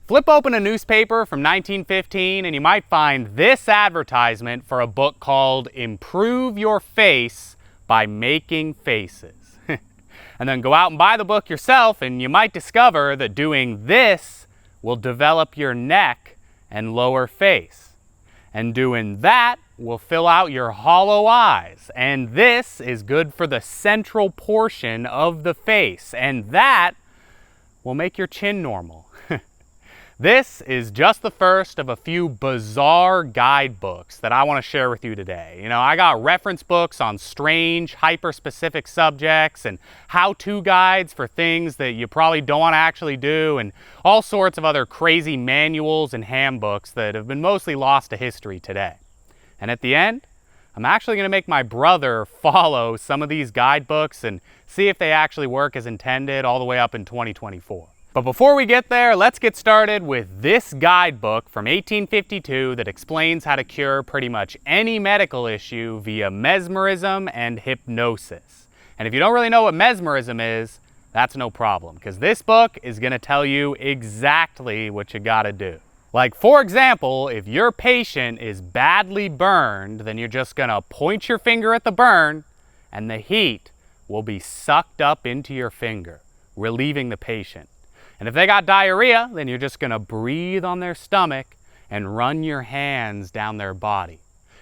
Flip open a newspaper from 1915 and you might find this advertisement for a book called Improve Your Face by Making Faces. And then go out and buy the book yourself and you might discover that doing this will develop your neck and lower face. And doing that will fill out your hollow eyes. And this is good for the central portion of the face. And that will make your chin normal. This is just the first of a few bizarre guidebooks that I want to share with you today. You know, I got reference books on strange, hyper-specific subjects and how-to guides for things that you probably don't want to actually do, and all sorts of other crazy manuals and handbooks that have been mostly lost to history today. And at the end, I'm actually going to make my brother follow some of these guidebooks and see if they actually work as intended all the way up in 2024. But before we get there, let's get started with this guidebook from 1852 that explains how to cure pretty much any medical issue via mesmerism and hypnosis. And if you don't really know what mesmerism is, that's no problem, because this book is going to tell you exactly what you got to do. Like, for example, if your patient is badly burned, then you're just going to point your finger at the burn and the heat will be sucked up into your finger, relieving the patient. And if they got diarrhea, then you're just gonna breathe on their stomach and run your hands down their body.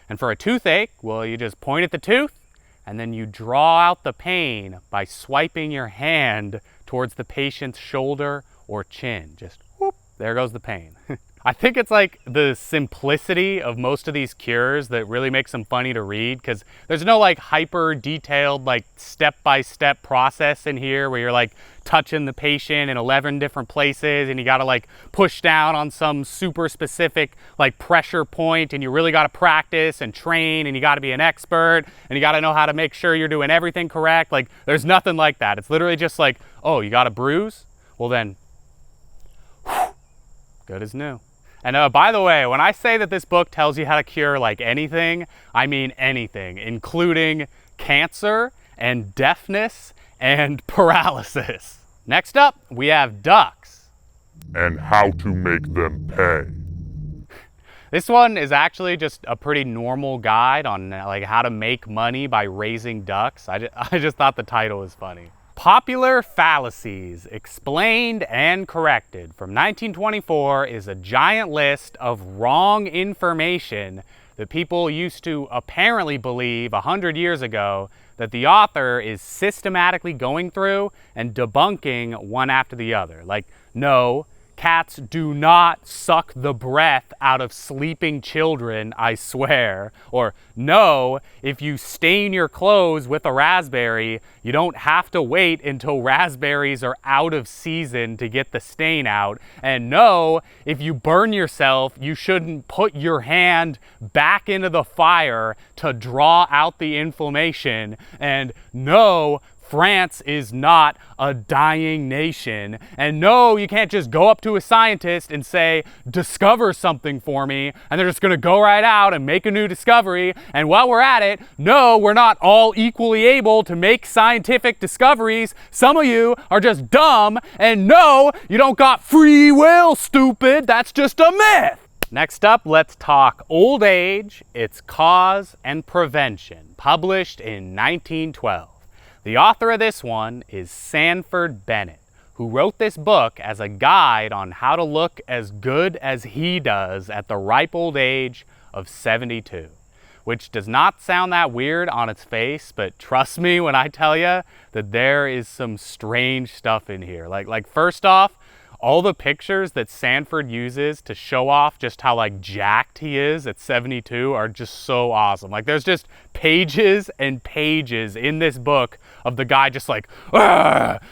And for a toothache, well, you just point at the tooth and then you draw out the pain by swiping your hand towards the patient's shoulder or chin. Just whoop, there goes the pain. I think it's like the simplicity of most of these cures that really makes them funny to read, because there's no like hyper detailed like step-by-step process in here where you're like touching the patient in 11 different places and you gotta like push down on some super specific like pressure point, and you really gotta practice and train, and you gotta be an expert, and you gotta know how to make sure you're doing everything correct. Like, there's nothing like that. It's literally just like, oh, you got a bruise? Well then, whew, good as new. And by the way, when I say that this book tells you how to cure like anything, I mean anything, including cancer and deafness and paralysis. Next up, we have ducks. And how to make them pay. This one is actually just a pretty normal guide on like how to make money by raising ducks. I just thought the title was funny. Popular Fallacies, Explained and Corrected from 1924 is a giant list of wrong information that people used to apparently believe 100 years ago that the author is systematically going through and debunking one after the other. Like, no, cats do not suck the breath out of sleeping children, I swear. Or no, if you stain your clothes with a raspberry, you don't have to wait until raspberries are out of season to get the stain out. And no, if you burn yourself, you shouldn't put your hand back into the fire to draw out the inflammation. And no, France is not a dying nation. And no, you can't just go up to a scientist and say, discover something for me, and they're just gonna go right out and make a new discovery. And while we're at it, no, we're not all equally able to make scientific discoveries. Some of you are just dumb, and no, you don't got free will, stupid. That's just a myth. Next up, let's talk old age, its cause and prevention, published in 1912. The author of this one is Sanford Bennett, who wrote this book as a guide on how to look as good as he does at the ripe old age of 72. Which does not sound that weird on its face, but trust me when I tell you that there is some strange stuff in here. Like first off, all the pictures that Sanford uses to show off just how like jacked he is at 72 are just so awesome. Like, there's just pages and pages in this book of the guy just like, look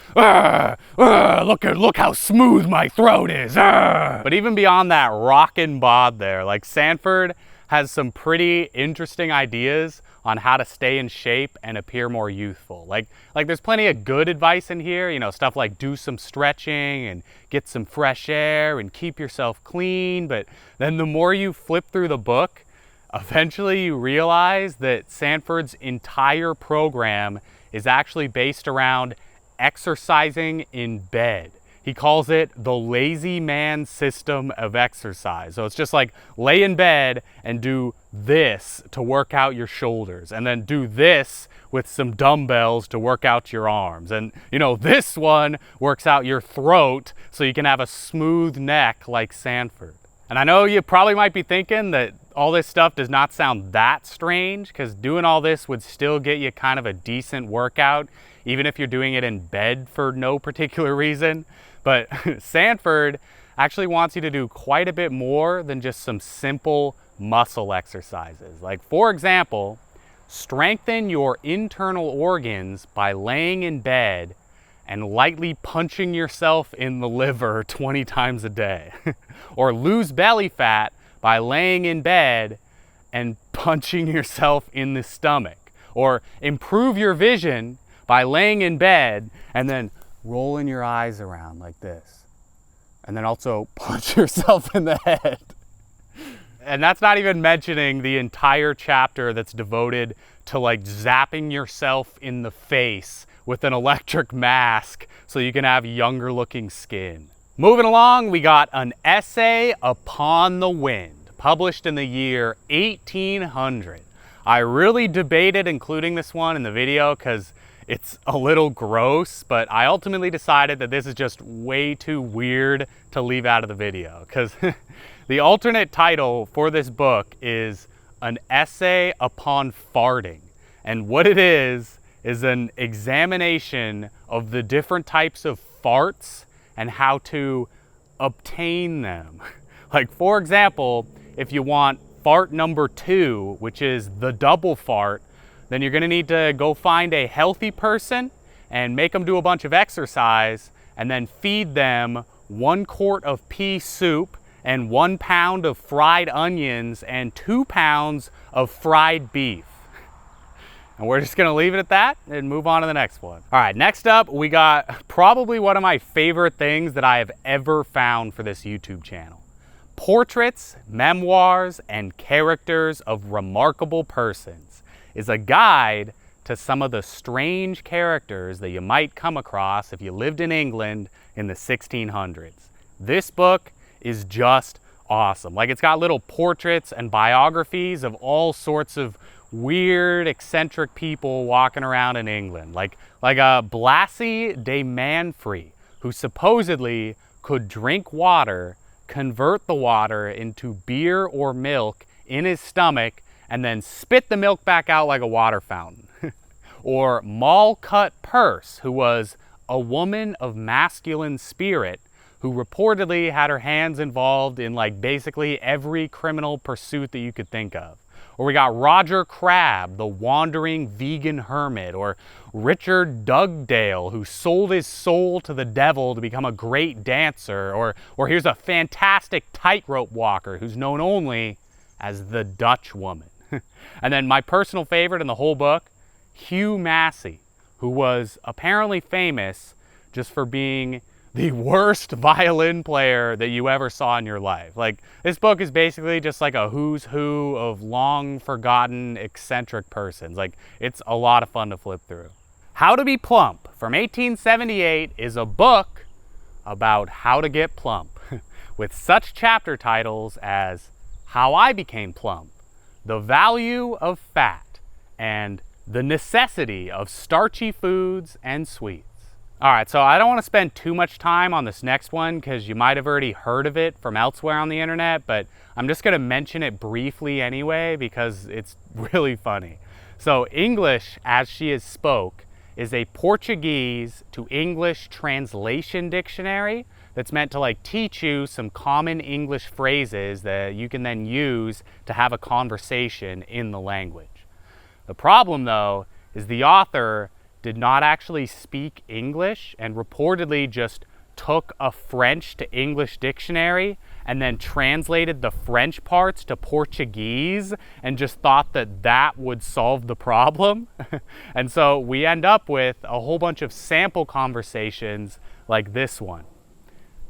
how smooth my throat is. But even beyond that rockin' bod there, like, Sanford has some pretty interesting ideas on how to stay in shape and appear more youthful. Like there's plenty of good advice in here, you know, stuff like do some stretching and get some fresh air and keep yourself clean. But then the more you flip through the book, eventually you realize that Sanford's entire program is actually based around exercising in bed. He calls it the lazy man system of exercise. So it's just like lay in bed and do this to work out your shoulders, and then do this with some dumbbells to work out your arms. And you know, this one works out your throat so you can have a smooth neck like Sanford. And I know you probably might be thinking that all this stuff does not sound that strange, because doing all this would still get you kind of a decent workout, even if you're doing it in bed for no particular reason. But Sanford actually wants you to do quite a bit more than just some simple muscle exercises. Like, for example, strengthen your internal organs by laying in bed and lightly punching yourself in the liver 20 times a day. Or lose belly fat by laying in bed and punching yourself in the stomach. Or improve your vision by laying in bed and then rolling your eyes around like this. And then also punch yourself in the head. And that's not even mentioning the entire chapter that's devoted to like zapping yourself in the face with an electric mask so you can have younger looking skin. Moving along, we got an essay upon the wind, published in the year 1800. I really debated including this one in the video because it's a little gross, but I ultimately decided that this is just way too weird to leave out of the video, because the alternate title for this book is An Essay Upon Farting. And what it is an examination of the different types of farts and how to obtain them. Like, for example, if you want fart number 2, which is the double fart, then you're gonna need to go find a healthy person and make them do a bunch of exercise, and then feed them 1 quart of pea soup and 1 pound of fried onions and 2 pounds of fried beef. And we're just gonna leave it at that and move on to the next one. All right, next up, we got probably one of my favorite things that I have ever found for this YouTube channel. Portraits, Memoirs, and Characters of Remarkable Persons is a guide to some of the strange characters that you might come across if you lived in England in the 1600s. This book is just awesome. Like, it's got little portraits and biographies of all sorts of weird, eccentric people walking around in England. Like a Blassie de Manfrey, who supposedly could drink water, convert the water into beer or milk in his stomach, and then spit the milk back out like a water fountain. Or Mallcut Purse, who was a woman of masculine spirit who reportedly had her hands involved in like basically every criminal pursuit that you could think of. Or we got Roger Crabb, the wandering vegan hermit. Or Richard Dugdale, who sold his soul to the devil to become a great dancer. Or here's a fantastic tightrope walker who's known only as the Dutch woman. And then my personal favorite in the whole book, Hugh Massey, who was apparently famous just for being the worst violin player that you ever saw in your life. Like, this book is basically just like a who's who of long forgotten eccentric persons. Like, it's a lot of fun to flip through. How to Be Plump from 1878 is a book about how to get plump, with such chapter titles as How I Became Plump, The Value of Fat, and The Necessity of Starchy Foods and Sweets. All right, so I don't want to spend too much time on this next one because you might have already heard of it from elsewhere on the internet, but I'm just going to mention it briefly anyway because it's really funny. So English as She Is Spoke is a Portuguese to English translation dictionary that's meant to like teach you some common English phrases that you can then use to have a conversation in the language. The problem though is the author did not actually speak English and reportedly just took a French to English dictionary and then translated the French parts to Portuguese and just thought that that would solve the problem. And so we end up with a whole bunch of sample conversations like this one.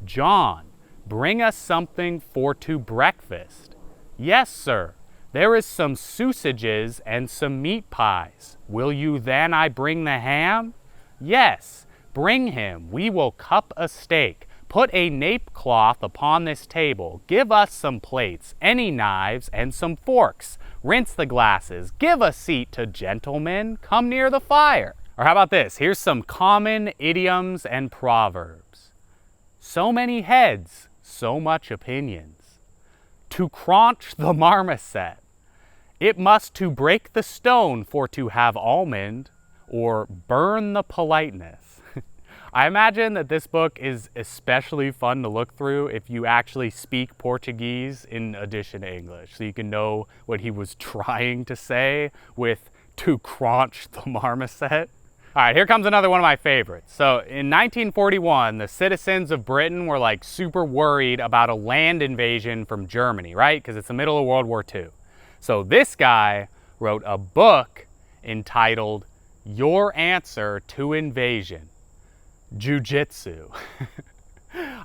John, bring us something for to breakfast. Yes, sir. There is some sausages and some meat pies. Will you then I bring the ham? Yes, bring him. We will cup a steak. Put a nape cloth upon this table. Give us some plates, any knives, and some forks. Rinse the glasses. Give a seat to gentlemen. Come near the fire. Or how about this? Here's some common idioms and proverbs. So many heads, so much opinions. To craunch the marmoset. It must to break the stone for to have almond, or burn the politeness. I imagine that this book is especially fun to look through if you actually speak Portuguese in addition to English, so you can know what he was trying to say with to craunch the marmoset. All right, here comes another one of my favorites. So in 1941, the citizens of Britain were like super worried about a land invasion from Germany, right? Because it's the middle of World War II. So this guy wrote a book entitled Your Answer to Invasion, Jiu-Jitsu.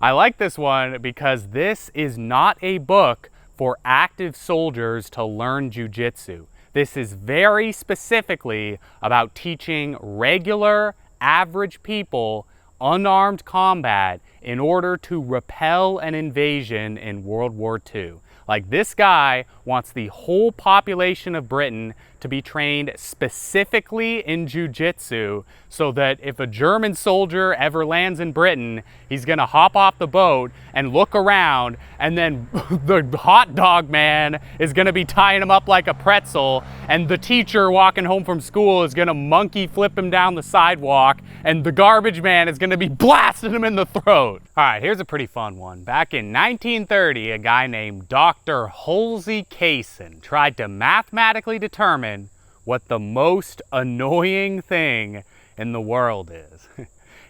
I like this one because this is not a book for active soldiers to learn jiu-jitsu. This is very specifically about teaching regular, average people unarmed combat in order to repel an invasion in World War II. Like, this guy wants the whole population of Britain to be trained specifically in jiu-jitsu so that if a German soldier ever lands in Britain, he's gonna hop off the boat and look around, and then the hot dog man is gonna be tying him up like a pretzel, and the teacher walking home from school is gonna monkey flip him down the sidewalk, and the garbage man is gonna be blasting him in the throat. All right, here's a pretty fun one. Back in 1930, a guy named Dr. Halsey Kaysen tried to mathematically determine what the most annoying thing in the world is.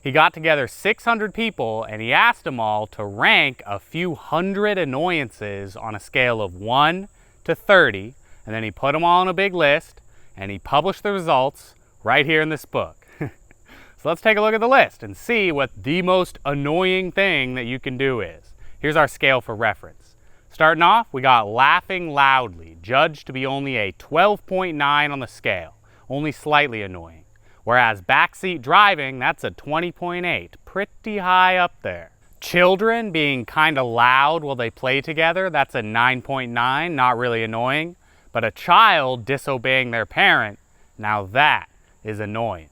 He got together 600 people and he asked them all to rank a few hundred annoyances on a scale of 1 to 30, and then he put them all on a big list and he published the results right here in this book. So let's take a look at the list and see what the most annoying thing that you can do is. Here's our scale for reference. Starting off, we got laughing loudly, judged to be only a 12.9 on the scale, only slightly annoying. Whereas backseat driving, that's a 20.8, pretty high up there. Children being kind of loud while they play together, that's a 9.9, not really annoying. But a child disobeying their parent, now that is annoying.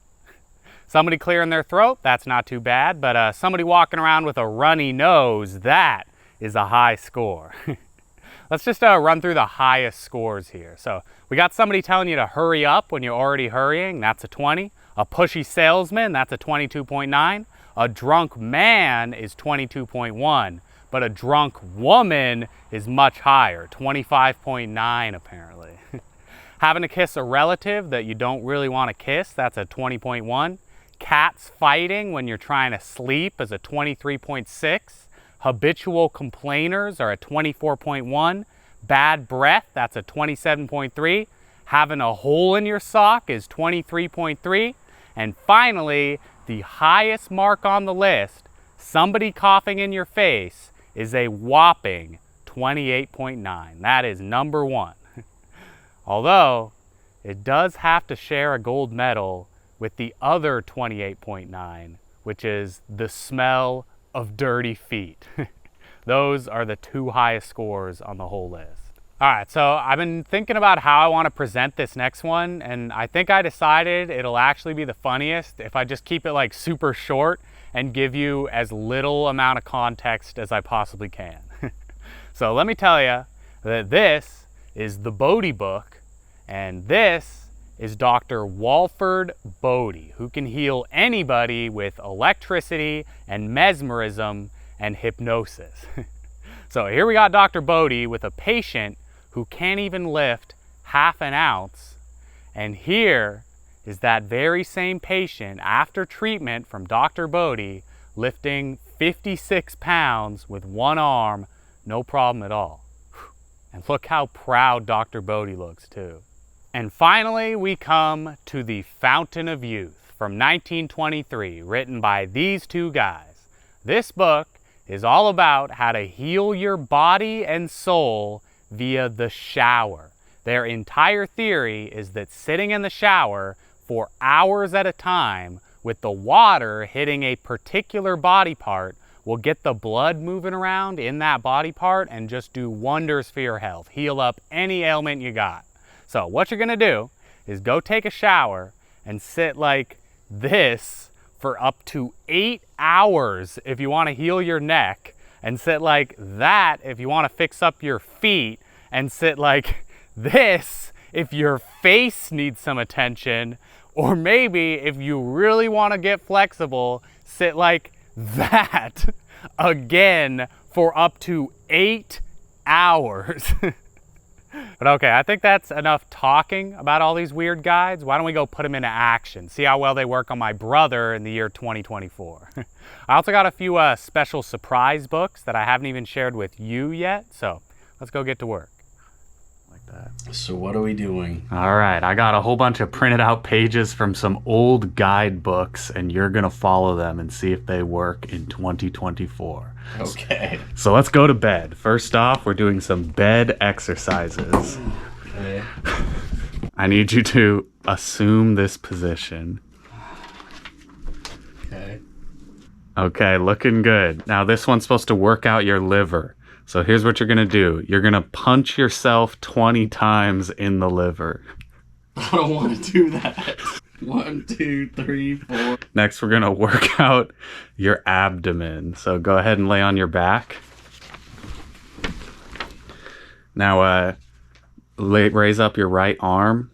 Somebody clearing their throat, that's not too bad, but somebody walking around with a runny nose, that is a high score. Let's just run through the highest scores here. So we got somebody telling you to hurry up when you're already hurrying, that's a 20. A pushy salesman, that's a 22.9. A drunk man is 22.1, but a drunk woman is much higher, 25.9 apparently. Having to kiss a relative that you don't really want to kiss, that's a 20.1. Cats fighting when you're trying to sleep is a 23.6. Habitual complainers are a 24.1. Bad breath, that's a 27.3. Having a hole in your sock is 23.3. And finally, the highest mark on the list, somebody coughing in your face, is a whopping 28.9. That is number one. Although, it does have to share a gold medal with the other 28.9, which is the smell of dirty feet. Those are the two highest scores on the whole list. All right, so I've been thinking about how I want to present this next one, and I think I decided it'll actually be the funniest if I just keep it like super short and give you as little amount of context as I possibly can. So let me tell you that this is the Bodie book, and this is Dr. Walford Bodie, who can heal anybody with electricity and mesmerism and hypnosis. So here we got Dr. Bodie with a patient who can't even lift half an ounce. And here is that very same patient after treatment from Dr. Bodie lifting 56 pounds with one arm, no problem at all. And look how proud Dr. Bodie looks too. And finally, we come to The Fountain of Youth from 1923, written by these two guys. This book is all about how to heal your body and soul via the shower. Their entire theory is that sitting in the shower for hours at a time with the water hitting a particular body part will get the blood moving around in that body part and just do wonders for your health. Heal up any ailment you got. So what you're gonna do is go take a shower and sit like this for up to 8 hours if you want to heal your neck, and sit like that if you want to fix up your feet, and sit like this if your face needs some attention, or maybe if you really want to get flexible, sit like that again for up to 8 hours. But okay, I think that's enough talking about all these weird guides. Why don't we go put them into action? See how well they work on my brother in the year 2024. I also got a few special surprise books that I haven't even shared with you yet. So let's go get to work. Like that. So what are we doing? All right, I got a whole bunch of printed out pages from some old guidebooks, and you're gonna follow them and see if they work in 2024. Okay. So let's go to bed. First off, we're doing some bed exercises. Okay. I need you to assume this position. Okay. Okay, looking good. Now this one's supposed to work out your liver. So here's what you're gonna do. You're gonna punch yourself 20 times in the liver. I don't want to do that. 1, 2, 3, 4. Next, we're gonna work out your abdomen. So go ahead and lay on your back. Now, raise up your right arm.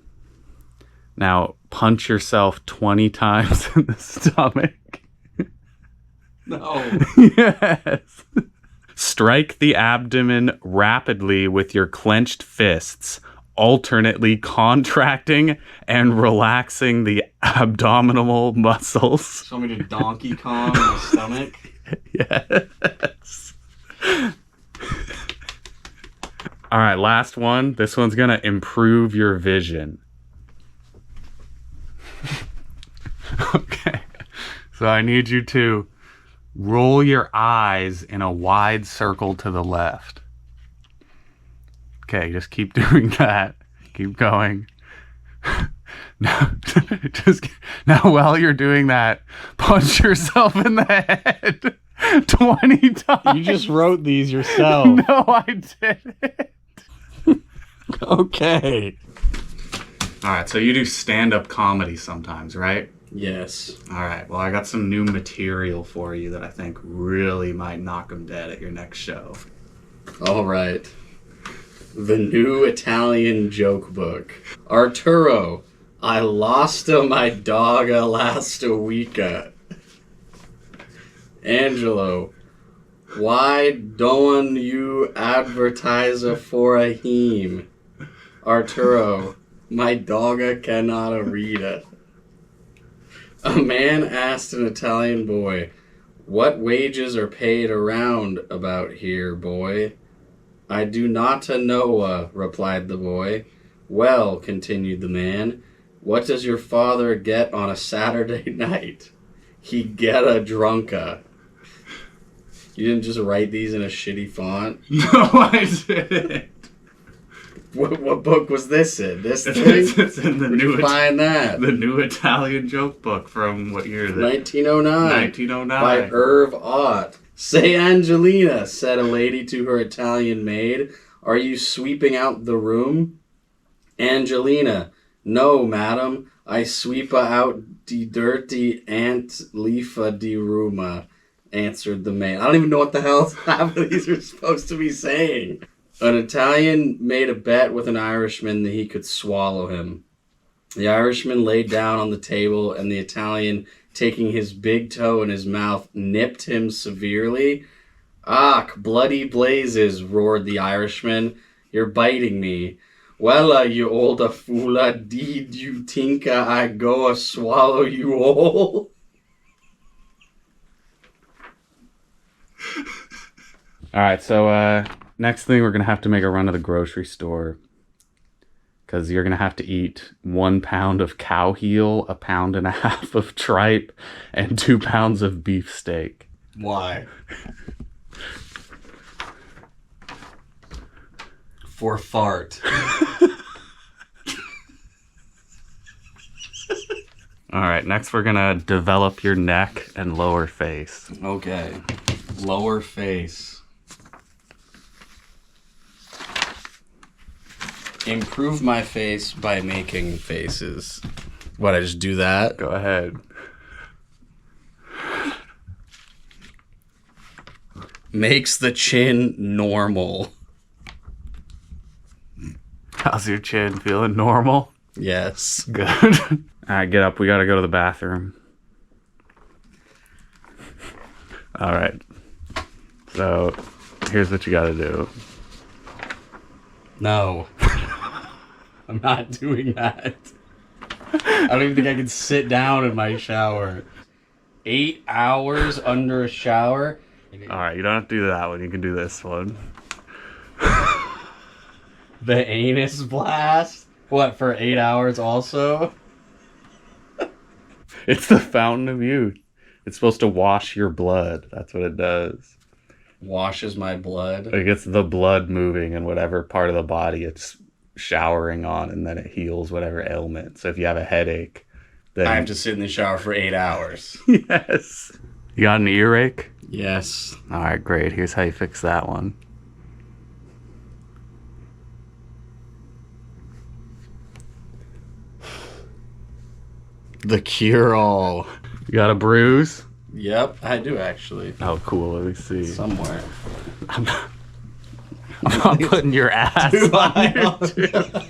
Now, punch yourself 20 times in the stomach. No. Yes. Strike the abdomen rapidly with your clenched fists, alternately contracting and relaxing the abdominal muscles. You want me to Donkey Kong my stomach? Yes. All right, last one. This one's gonna improve your vision. Okay. So I need you to roll your eyes in a wide circle to the left. Okay, just keep doing that. Keep going. Now, now while you're doing that, punch yourself in the head 20 times. You just wrote these yourself. No, I didn't. Okay. All right, so you do stand-up comedy sometimes, right? Yes. All right, well, I got some new material for you that I think really might knock them dead at your next show. All right. The new Italian joke book. Arturo, I lost my dogga last weeka. Angelo, why don't you advertise for a heme? Arturo, my dogga cannot read it. A man asked an Italian boy, what wages are paid around about here, boy? I do not know, replied the boy. Well, continued the man, what does your father get on a Saturday night? He get a drunka. You didn't just write these in a shitty font? No, I didn't. What book was this in? This thing? It's in the new find that? The new Italian joke book from what year is it? 1909. 1909. By Irv Ott. Say, Angelina, said a lady to her Italian maid, are you sweeping out the room? Angelina, no, madam, I sweep out de dirty ant leafa de rooma, answered the maid. I don't even know what the hell half of these are supposed to be saying. An Italian made a bet with an Irishman that he could swallow him. The Irishman laid down on the table, and the Italian, taking his big toe in his mouth, nipped him severely. "Ach, bloody blazes," roared the Irishman. "You're biting me." "Well, you olda foola, did you think I go swallow you all?" All right, so next thing we're going to have to make a run to the grocery store because you're going to have to eat 1 pound of cow heel, 1.5 pounds of tripe, and 2 pounds of beef steak. Why? For fart. All right, next we're going to develop your neck and lower face. Okay. Lower face. Improve my face by making faces. What, I just do that? Go ahead. Makes the chin normal. How's your chin? Feeling normal? Yes. Good. All right, get up. We gotta go to the bathroom. All right. So, here's what you gotta do. No. I'm not doing that. I don't even think I can sit down in my shower. 8 hours under a shower? All right, you don't have to do that one. You can do this one. The anus blast? What, for 8 hours also? It's the fountain of youth. It's supposed to wash your blood. That's what it does. Washes my blood? It gets the blood moving in whatever part of the body it's showering on, and then it heals whatever ailment. So if you have a headache, then... I have to sit in the shower for 8 hours. Yes. You got an earache? Yes. All right, great. Here's how you fix that one. The cure-all. You got a bruise? Yep, I do actually. Oh, cool. Let me see. Somewhere. I'm not putting your ass Do on I? your tube.